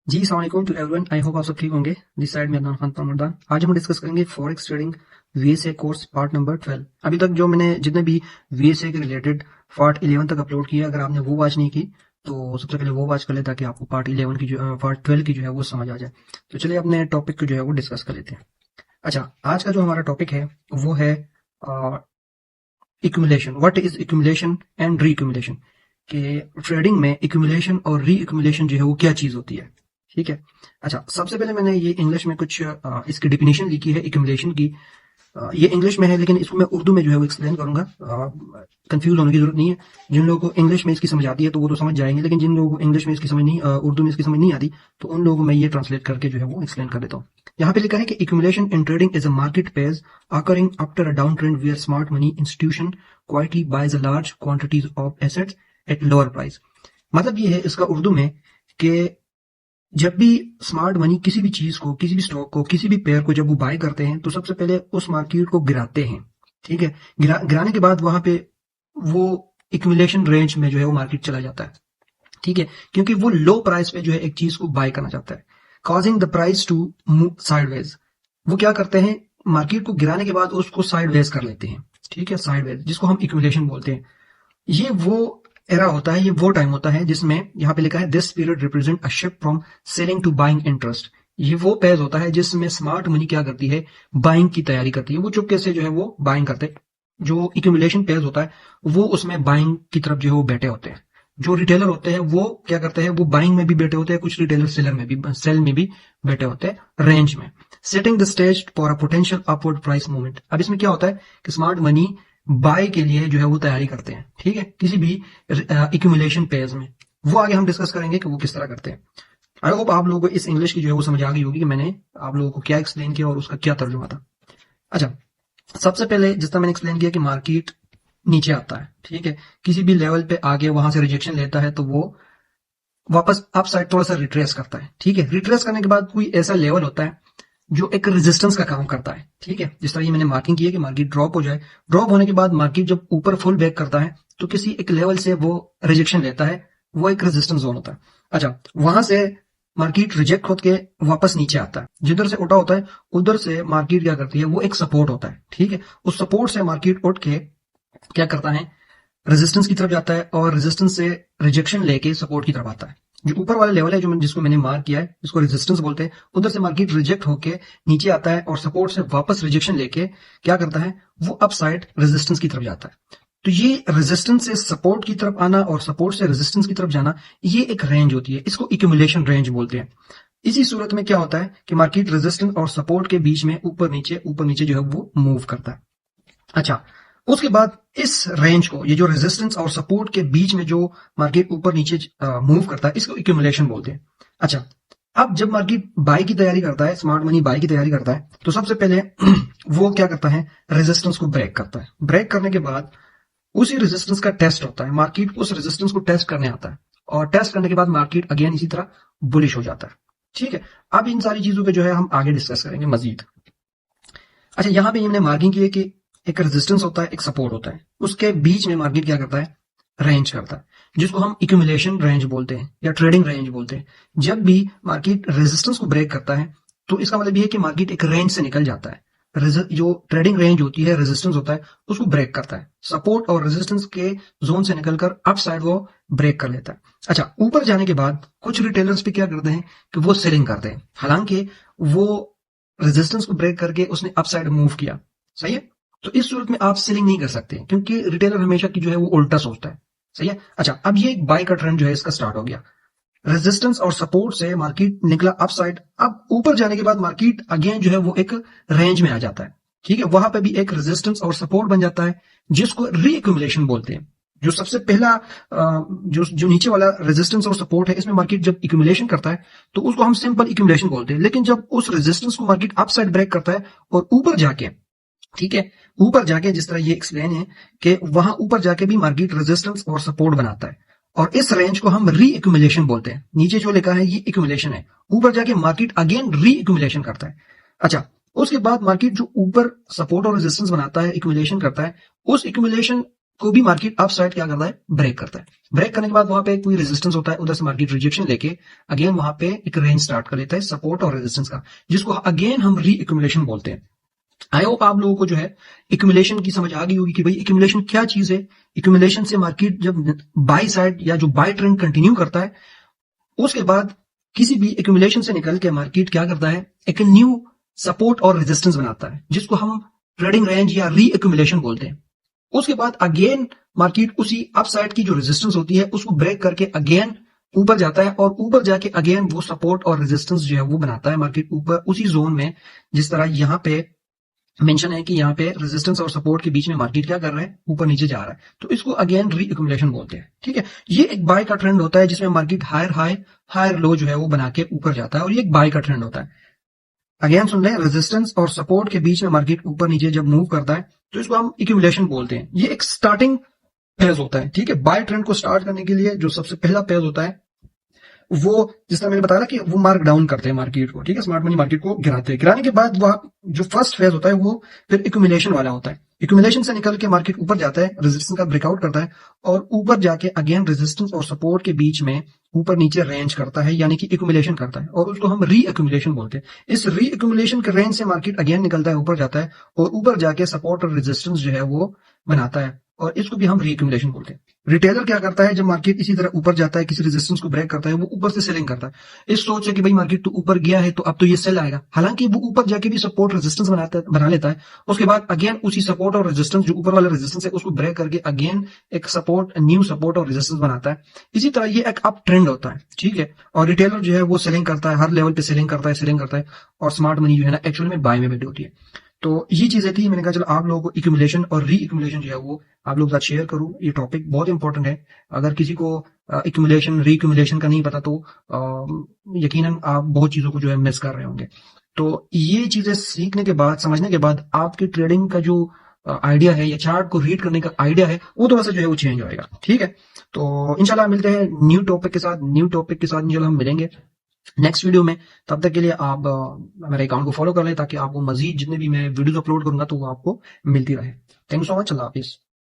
जी अस्सलाम वालेकुम to everyone. I hope आप सब ठीक होंगे। दिस साइड में अदनान खान परमरदान। आज हम डिस्कस करेंगे forex trading VSA course part number 12। अभी तक जो मैंने जितने भी वीएसए के रिलेटेड पार्ट 11 तक अपलोड किया, अगर आपने वो वॉच नहीं की तो सबसे पहले वो वॉच कर ले ताकि आपको पार्ट 11 की जो पार्ट 12 की जो है वो समझ आ जाए। तो चलिए अपने टॉपिक को जो है वो डिस्कस कर लेते हैं। अच्छा, आज का जो हमारा टॉपिक है वो है इक्यूमुलेशन। व्हाट इज इक्यूमुलेशन एंड री इक्यूमुलेशन, कि ट्रेडिंग में इक्यूमुलेशन और री इक्यूमुलेशन जो है वो क्या चीज होती है। ठीक है। अच्छा, सबसे पहले मैंने ये इंग्लिश में कुछ इसकी डिफिनेशन लिखी है इक्यूमुलेशन की। ये इंग्लिश में है लेकिन इसको मैं उर्दू में जो है वो एक्सप्लेन करूंगा। कंफ्यूज होने की जरूरत नहीं है। जिन लोगों को इंग्लिश में इसकी समझ आती है तो वो तो समझ जाएंगे, लेकिन जिन लोगों को इंग्लिश में इसकी समझ नहीं उर्दू में इसकी समझ नहीं आती तो उन लोगों को मैं ये ट्रांसलेट करके जो है वो एक्सप्लेन कर देता हूँ। यहाँ पे लिखा है कि accumulation in trading is a market phase occurring after a downtrend where smart money institution quietly buys a large quantities of assets at lower price। मतलब ये है इसका उर्दू में कि जब भी स्मार्ट मनी किसी भी चीज को, किसी भी स्टॉक को, किसी भी पेयर को जब वो बाय करते हैं तो सबसे पहले उस मार्केट को गिराते हैं। ठीक है। गिराने के बाद वहां पे वो इक्यूमुलेशन रेंज में जो है वो मार्केट चला जाता है। ठीक है, क्योंकि वो लो प्राइस पे जो है एक चीज को बाय करना चाहता है, causing the price to move sideways. वो क्या करते हैं, मार्केट को गिराने के बाद उसको साइडवेज कर लेते हैं। ठीक है, साइडवेज जिसको हम इक्यूमुलेशन बोलते हैं। ये वो एरा होता है, ये वो टाइम होता है जिसमें यहाँ पे लिखा है this period represent a shift from selling to buying interest. ये वो पेज होता है जिसमें स्मार्ट मनी क्या करती है, बाइंग की तैयारी करती है। वो चुपके से जो है वो बाइंग करते हैं। जो इक्यूमुलेशन पेज होता है वो उसमें बाइंग की तरफ जो है वो बैठे होते हैं। जो रिटेलर होते हैं वो क्या करते हैं, वो बाइंग में भी बैठे होते हैं, कुछ रिटेलर सेलर में भी, सेल में भी बैठे होते हैं रेंज में। Setting the stage for a potential upward price movement. अब इसमें क्या होता है कि स्मार्ट मनी बाय के लिए जो है वो तैयारी करते हैं। ठीक है, किसी भी इक्यूमुलेशन पेज में। वो आगे हम डिस्कस करेंगे कि वो किस तरह करते हैं। आई होप आप लोगों को इस इंग्लिश की जो है वो समझ आ गई होगी कि मैंने आप लोगों को क्या एक्सप्लेन किया और उसका क्या तर्जुमा था। अच्छा, सबसे पहले जिस तरह मैंने एक्सप्लेन किया कि मार्केट नीचे आता है, ठीक है, किसी भी लेवल पे आगे वहां से रिजेक्शन लेता है तो वो वापस अप साइड थोड़ा सा रिट्रेस करता है। ठीक है, रिट्रेस करने के बाद कोई ऐसा लेवल होता है जो एक रेजिस्टेंस का काम करता है। ठीक है, जिस तरह ये मैंने मार्किंग की है कि मार्केट ड्रॉप हो जाए, ड्रॉप होने के बाद मार्केट जब ऊपर फुल बैक करता है तो किसी एक लेवल से वो रिजेक्शन लेता है, वो एक रेजिस्टेंस जोन होता है। अच्छा, वहां से मार्केट रिजेक्ट होकर वापस नीचे आता है, जिधर से उठा होता है उधर से मार्केट क्या करती है, वो एक सपोर्ट होता है। ठीक है, उस सपोर्ट से मार्केट उठ के क्या करता है, रेजिस्टेंस की तरफ जाता है और रेजिस्टेंस से रिजेक्शन लेके सपोर्ट की तरफ आता है। जो ऊपर वाला लेवल है, जिसको मैंने मार्क किया है, जिसको रेजिस्टेंस बोलते हैं, उधर से मार्केट रिजेक्ट होके नीचे आता है और सपोर्ट से वापस रिजेक्शन लेके क्या करता है, वो अप साइड रेजिस्टेंस की तरफ जाता है। तो ये रेजिस्टेंस से सपोर्ट की तरफ आना और सपोर्ट से रेजिस्टेंस की तरफ जाना, ये एक रेंज होती है, इसको इक्यूमुलेशन रेंज बोलते हैं। इसी सूरत में क्या होता है कि मार्केट रेजिस्टेंस और सपोर्ट के बीच में ऊपर नीचे जो है वो मूव करता है। अच्छा, उसके बाद इस रेंज को, ये जो रेजिस्टेंस और सपोर्ट के बीच में जो मार्केट ऊपर नीचे मूव करता है, इसको इक्यूमुलेशन बोलते हैं। अच्छा, अब जब मार्केट बाय की तैयारी करता है, स्मार्ट मनी बाय की तैयारी करता है, तो सबसे पहले वो क्या करता है, रेजिस्टेंस को ब्रेक करता है। ब्रेक करने के बाद उसी रेजिस्टेंस का टेस्ट होता है, मार्केट उस रेजिस्टेंस को टेस्ट करने आता है और टेस्ट करने के बाद मार्केट अगेन इसी तरह बुलिश हो जाता है। ठीक है, अब इन सारी चीजों पे जो है हम आगे डिस्कस करेंगे मजीद। अच्छा, यहां पे हमने मार्किंग की है कि एक रेजिस्टेंस होता है, एक सपोर्ट होता है, उसके बीच में मार्केट क्या करता है, रेंज करता है, जिसको हम इक्यूमुलेशन रेंज बोलते हैं या ट्रेडिंग रेंज बोलते हैं। जब भी मार्केट रेजिस्टेंस को ब्रेक करता है तो इसका मतलब ये है कि मार्केट एक रेंज से निकल जाता है। जो ट्रेडिंग रेंज होती है, रेजिस्टेंस होता है, उसको ब्रेक करता है, सपोर्ट और रेजिस्टेंस के जोन से निकलकर अप साइड वो ब्रेक कर लेता है। अच्छा, ऊपर जाने के बाद कुछ रिटेलर्स भी क्या करते हैं कि वो सेलिंग करते हैं, हालांकि वो रेजिस्टेंस को ब्रेक करके उसने अप साइड मूव किया। सही है, तो इस सूरत में आप सेलिंग नहीं कर सकते क्योंकि रिटेलर हमेशा की जो है वो उल्टा सोचता है। सही है। अच्छा, अब ये एक बाय का ट्रेंड जो है इसका स्टार्ट हो गया। रेजिस्टेंस और सपोर्ट से मार्केट निकला अप साइड। अब ऊपर जाने के बाद मार्केट अगेन जो है वो एक रेंज में आ जाता है। ठीक है, वहां पे भी एक रेजिस्टेंस और सपोर्ट बन जाता है, जिसको रीएक्यूमुलेशन बोलते हैं। जो सबसे पहला जो नीचे वाला रेजिस्टेंस और सपोर्ट है, इसमें मार्केट जब इक्यूमुलेशन करता है तो उसको हम सिंपल इक्यूमुलेशन बोलते हैं। लेकिन जब उस रेजिस्टेंस को मार्केट अप साइड ब्रेक करता है और ऊपर जाके, ठीक है, ऊपर जाके जिस तरह ये एक्सप्लेन है कि वहां ऊपर जाके भी मार्केट रेजिस्टेंस और सपोर्ट बनाता है और इस रेंज को हम री एक्यूमुलेशन बोलते हैं। नीचे जो लिखा है ये एक्यूमुलेशन है, ऊपर जाके मार्केट अगेन री एक्यूमुलेशन करता है। अच्छा, उसके बाद मार्केट जो ऊपर सपोर्ट और रेजिस्टेंस बनाता है, एक्यूमुलेशन करता है, उस एक्यूमुलेशन को भी मार्केट अप साइड क्या करता है, ब्रेक करता है। ब्रेक करने के बाद वहां पे कोई रेजिस्टेंस होता है, उधर से मार्केट रिजेक्शन लेके अगेन वहां पे एक रेंज स्टार्ट कर लेता है सपोर्ट और रेजिस्टेंस का, जिसको अगेन हम री एक्यूमुलेशन बोलते हैं। आई होप आप लोगों को जो है एक्यूमुलेशन की समझ आ गई होगी कि भाई एक्यूमुलेशन क्या चीज है। एक्यूमुलेशन से मार्केट जब बाई साइड या जो बाय ट्रेंड कंटिन्यू करता है, उसके बाद किसी भी एक्यूमुलेशन से निकल के मार्केट क्या करता है, एक न्यू सपोर्ट और रेजिस्टेंस बनाता है, जिसको हम ट्रेडिंग रेंज या री एक्यूमुलेशन बोलते हैं। उसके बाद अगेन मार्केट उसी अपसाइड की जो रेजिस्टेंस होती है उसको ब्रेक करके अगेन ऊपर जाता है, और ऊपर जाके अगेन वो सपोर्ट और रेजिस्टेंस जो है वो बनाता है मार्केट ऊपर उसी जोन में, जिस तरह यहाँ पे मेंशन है कि यहाँ पे रेजिस्टेंस और सपोर्ट के बीच में मार्केट क्या कर रहा है, ऊपर नीचे जा रहा है। तो इसको अगेन री एक्यूमुलेशन बोलते हैं। ठीक है, ये एक बाय का ट्रेंड होता है जिसमें market higher high higher low जो है वो बना के ऊपर जाता है, और ये एक बाय का ट्रेंड होता है। अगेन सुन लें, रेजिस्टेंस और सपोर्ट के बीच में मार्केट ऊपर नीचे जब मूव करता है तो इसको हम एक्यूमुलेशन बोलते हैं। ये एक स्टार्टिंग फेज होता है। ठीक है, बाय ट्रेंड को स्टार्ट करने के लिए जो सबसे पहला फेज होता है वो, जिस तरह मैंने बताया ना कि वो मार्क डाउन करते हैं मार्केट को। ठीक है, स्मार्ट मनी मार्केट को गिराते हैं। गिराने के बाद वह जो फर्स्ट फेज होता है वो फिर एक्यूमुलेशन वाला होता है। एक्यूमुलेशन से निकल के मार्केट ऊपर जाता है, रेजिस्टेंस का ब्रेकआउट करता है, और ऊपर जाके अगेन रेजिस्टेंस और सपोर्ट के बीच में ऊपर नीचे रेंज करता है, यानी कि एक्यूमुलेशन करता है, और उसको हम री एक्यूमुलेशन बोलते हैं। इस री एक्यूमुलेशन के रेंज से मार्केट अगेन निकलता है, ऊपर जाता है, और ऊपर जाके सपोर्ट और रेजिस्टेंस जो है वो बनाता है, और इसको भी हम री एक्यूमुलेशन बोलते हैं। रिटेलर क्या करता है, जब मार्केट इसी तरह ऊपर जाता है, किसी रेजिस्टेंस को ब्रेक करता है, वो ऊपर से सेलिंग करता है। इस सोच है कि भाई मार्केट तो ऊपर गया है तो अब तो ये सेल आएगा। हालांकि वो ऊपर जाके भी सपोर्ट रेजिस्टेंस बना लेता है। उसके बाद अगेन उसी सपोर्ट और रेजिस्टेंस, जो ऊपर वाला रेजिस्टेंस है, उसको ब्रेक करके अगेन एक सपोर्ट, न्यू सपोर्ट और रेजिस्टेंस बनाता है। इसी तरह ये एक अप ट्रेंड होता है। ठीक है, और रिटेलर जो है वो सेलिंग करता है, हर लेवल पे सेलिंग करता है, और स्मार्ट मनी जो है ना एक्चुअल में बाय में बैठी होती है। तो ये चीजें थी, मैंने कहा चलो आप लोगों को एक्यूमुलेशन और री एक्यूमुलेशन जो है वो आप लोगों के साथ शेयर करूं। ये टॉपिक बहुत इंपॉर्टेंट है। अगर किसी को एक्यूमुलेशन री एक्यूमुलेशन का नहीं पता तो यकीनन आप बहुत चीजों को जो है मिस कर रहे होंगे। तो ये चीजें सीखने के बाद, समझने के बाद आपकी ट्रेडिंग का जो आइडिया है या चार्ट को रीड करने का आइडिया है वो थोड़ा सा जो है वो चेंज होएगा। ठीक है, तो इंशाल्लाह मिलते हैं न्यू टॉपिक के साथ इंशाल्लाह हम मिलेंगे नेक्स्ट वीडियो में। तब तक के लिए आप मेरे अकाउंट को फॉलो कर लें, ताकि आपको मजीद जितने भी मैं वीडियोस अपलोड करूंगा तो वो आपको मिलती रहे। Thank you so much, Allah Hafiz.